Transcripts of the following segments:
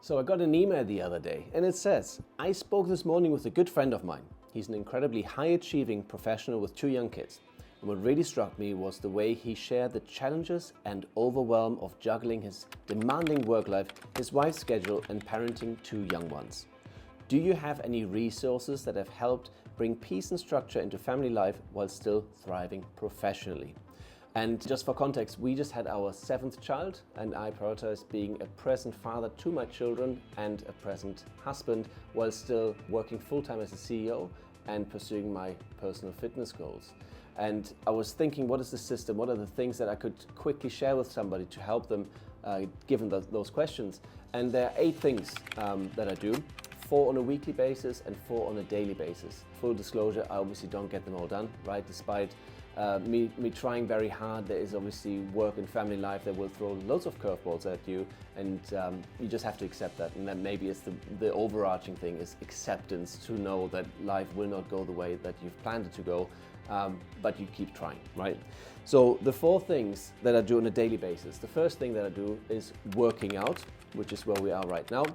So I got an email the other day and it says, I spoke this morning with a good friend of mine. He's an incredibly high-achieving professional with 2 young kids. And what really struck me was the way he shared the challenges and overwhelm of juggling his demanding work life, his wife's schedule, and parenting 2 young ones. Do you have any resources that have helped bring peace and structure into family life while still thriving professionally? And just for context, we just had our 7th child, and I prioritized being a present father to my children and a present husband while still working full-time as a CEO and pursuing my personal fitness goals. And I was thinking, what is the system? What are the things that I could quickly share with somebody to help them given those questions? And there are 8 things that I do. 4 on a weekly basis and 4 on a daily basis. Full disclosure, I obviously don't get them all done, right? Despite me trying very hard, there is obviously work and family life that will throw loads of curveballs at you, and you just have to accept that. And that maybe it's the overarching thing is acceptance, to know that life will not go the way that you've planned it to go, but you keep trying, right? So the 4 things that I do on a daily basis. The first thing that I do is working out, which is where we are right now.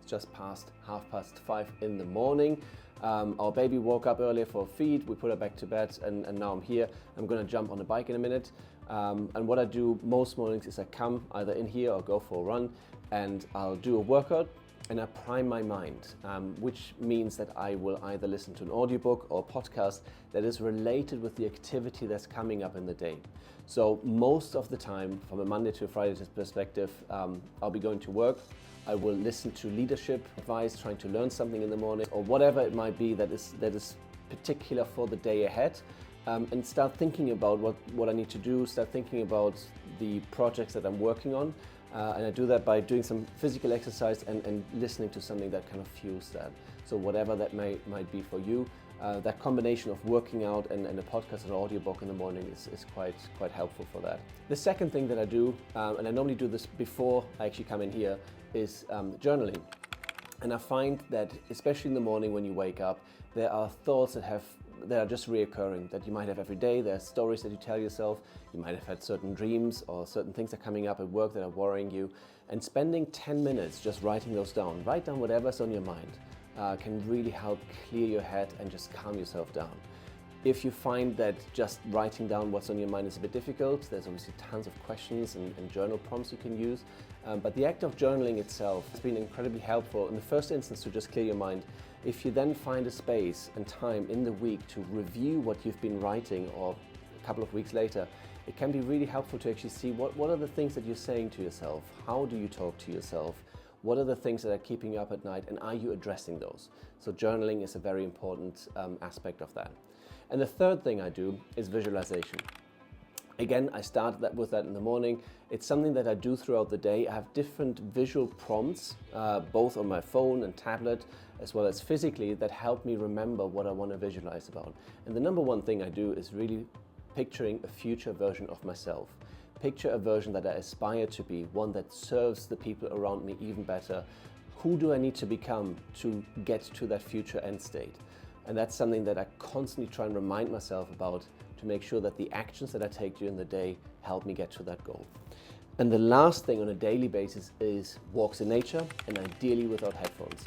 Just past 5:30 in the morning. Our baby woke up earlier for a feed, we put her back to bed, and now I'm here. I'm gonna jump on a bike in a minute. And what I do most mornings is I come either in here or go for a run, and I'll do a workout and I prime my mind, which means that I will either listen to an audiobook or a podcast that is related with the activity that's coming up in the day. So most of the time, from a Monday to a Friday perspective, I'll be going to work. I will listen to leadership advice, trying to learn something in the morning, or whatever it might be that is particular for the day ahead, and start thinking about what I need to do, start thinking about the projects that I'm working on, and I do that by doing some physical exercise and listening to something that kind of fuels that. So whatever that might be for you, that combination of working out and a podcast or audiobook in the morning is quite helpful for that. The second thing that I do, and I normally do this before I actually come in here, is journaling. And I find that especially in the morning when you wake up, there are thoughts that are just reoccurring, that you might have every day. There are stories that you tell yourself. You might have had certain dreams or certain things that are coming up at work that are worrying you. And spending 10 minutes just writing those down, write down whatever's on your mind, can really help clear your head and just calm yourself down. If you find that just writing down what's on your mind is a bit difficult, there's obviously tons of questions and journal prompts you can use. But the act of journaling itself has been incredibly helpful in the first instance to just clear your mind. If you then find a space and time in the week to review what you've been writing, or a couple of weeks later, it can be really helpful to actually see what are the things that you're saying to yourself, how do you talk to yourself, what are the things that are keeping you up at night, and are you addressing those? So journaling is a very important aspect of that. And the third thing I do is visualization. Again, I started with that in the morning. It's something that I do throughout the day. I have different visual prompts, both on my phone and tablet, as well as physically, that help me remember what I want to visualize about. And the number one thing I do is really picturing a future version of myself. Picture a version that I aspire to be, one that serves the people around me even better. Who do I need to become to get to that future end state? And that's something that I constantly try and remind myself about, to make sure that the actions that I take during the day help me get to that goal. And the last thing on a daily basis is walks in nature, and ideally without headphones.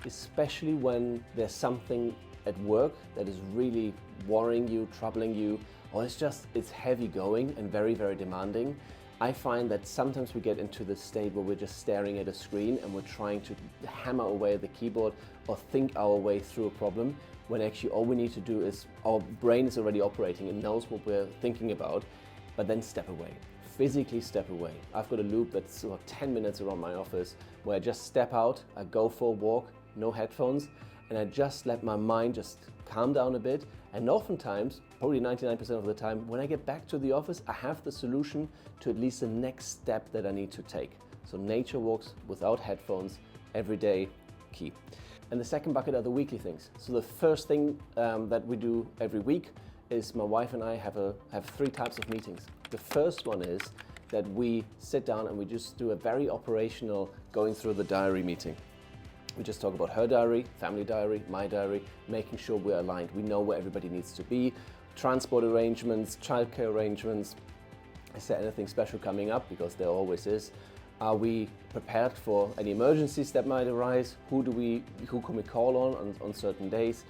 Especially when there's something at work that is really worrying you, troubling you, or it's heavy going and very, very demanding. I find that sometimes we get into the state where we're just staring at a screen and we're trying to hammer away at the keyboard or think our way through a problem, when actually all we need to do is, our brain is already operating and knows what we're thinking about, but then step away. Physically step away. I've got a loop that's about 10 minutes around my office where I just step out, I go for a walk, no headphones, and I just let my mind just calm down a bit. And oftentimes, probably 99% of the time, when I get back to the office, I have the solution to at least the next step that I need to take. So nature walks without headphones every day, key. And the second bucket are the weekly things. So the first thing that we do every week is my wife and I have 3 types of meetings. The first one is that we sit down and we just do a very operational going through the diary meeting. We just talk about her diary, family diary, my diary, making sure we're aligned. We know where everybody needs to be, transport arrangements, childcare arrangements. Is there anything special coming up? Because there always is. Are we prepared for any emergencies that might arise? Who can we call on certain days?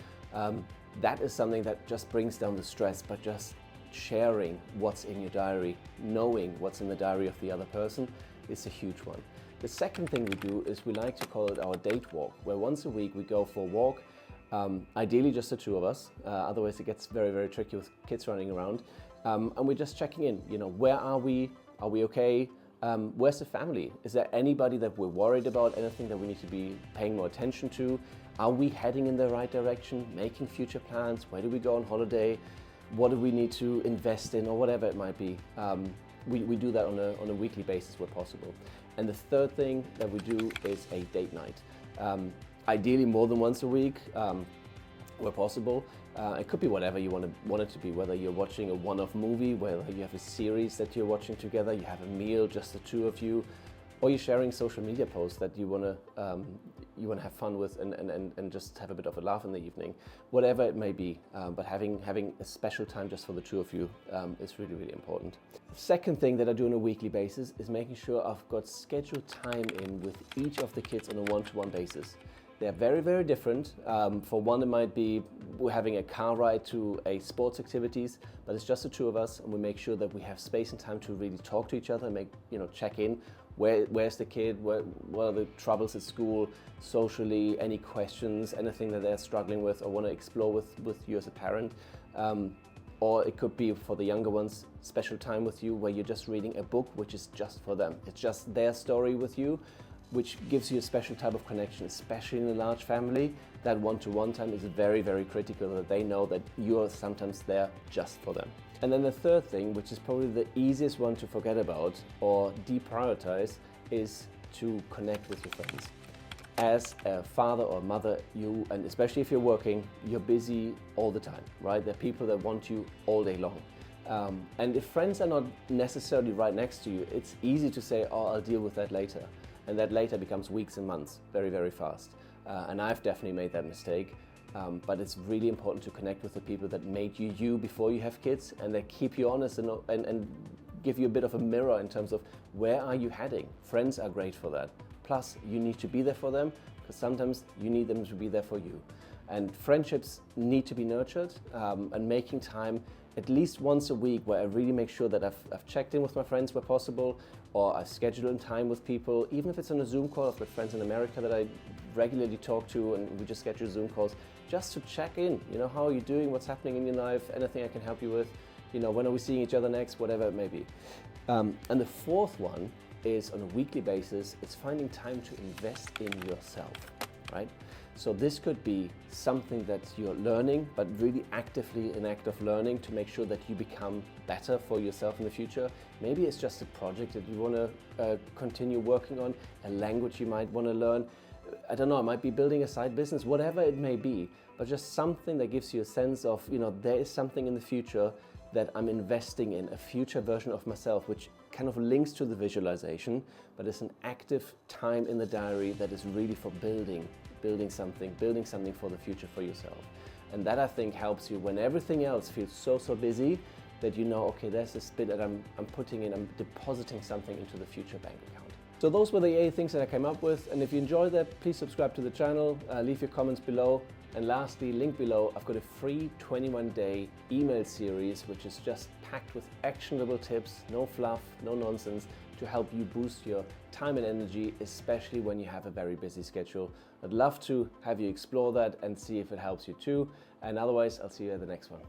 That is something that just brings down the stress, but just sharing what's in your diary, knowing what's in the diary of the other person is a huge one. The second thing we do is we like to call it our date walk, where once a week we go for a walk, ideally just the two of us, otherwise it gets very, very tricky with kids running around. And we're just checking in, where are we? Are we okay? Where's the family? Is there anybody that we're worried about, anything that we need to be paying more attention to? Are we heading in the right direction, making future plans? Where do we go on holiday? What do we need to invest in, or whatever it might be? We do that on a weekly basis where possible. And the third thing that we do is a date night. Ideally more than once a week, where possible. It could be whatever you want it to be, whether you're watching a one-off movie, whether you have a series that you're watching together, you have a meal, just the two of you, or you're sharing social media posts that you want to have fun with and just have a bit of a laugh in the evening, whatever it may be. But having a special time just for the two of you is really, really important. The second thing that I do on a weekly basis is making sure I've got scheduled time in with each of the kids on a one-to-one basis. They're very, very different. For one, it might be we're having a car ride to a sports activities, but it's just the two of us, and we make sure that we have space and time to really talk to each other, check in. Where's the kid? What are the troubles at school, socially? Any questions? Anything that they're struggling with or want to explore with you as a parent? Or it could be for the younger ones, special time with you where you're just reading a book which is just for them. It's just their story with you, which gives you a special type of connection, especially in a large family. That one-to-one time is very, very critical, that they know that you're sometimes there just for them. And then the third thing, which is probably the easiest one to forget about or deprioritize, is to connect with your friends. As a father or mother, and especially if you're working, you're busy all the time, right? There are people that want you all day long. And if friends are not necessarily right next to you, it's easy to say, oh, I'll deal with that later. And that later becomes weeks and months, very, very fast. And I've definitely made that mistake. But it's really important to connect with the people that made you before you have kids, and they keep you honest and give you a bit of a mirror in terms of where are you heading. Friends are great for that. Plus, you need to be there for them, because sometimes you need them to be there for you. And friendships need to be nurtured, and making time at least once a week where I really make sure that I've checked in with my friends where possible, or I've scheduled in time with people, even if it's on a Zoom call. I've got friends in America that I regularly talk to, and we just schedule Zoom calls just to check in. How are you doing? What's happening in your life? Anything I can help you with? When are we seeing each other next? Whatever it may be. And the fourth one is on a weekly basis, it's finding time to invest in yourself, right? So this could be something that you're learning, but really actively an act of learning to make sure that you become better for yourself in the future. Maybe it's just a project that you want to continue working on, a language you might want to learn. I don't know, it might be building a side business, whatever it may be, but just something that gives you a sense of, there is something in the future that I'm investing in, a future version of myself, which kind of links to the visualization, but it's an active time in the diary that is really for building something for the future for yourself. And that, I think, helps you when everything else feels so busy, that okay, there's this bit that I'm putting in, I'm depositing something into the future bank account. So those were the 8 things that I came up with, and if you enjoyed that, please subscribe to the channel, leave your comments below, and lastly, link below, I've got a free 21-day email series which is just packed with actionable tips, no fluff, no nonsense, to help you boost your time and energy, especially when you have a very busy schedule. I'd love to have you explore that and see if it helps you too, and otherwise I'll see you at the next one.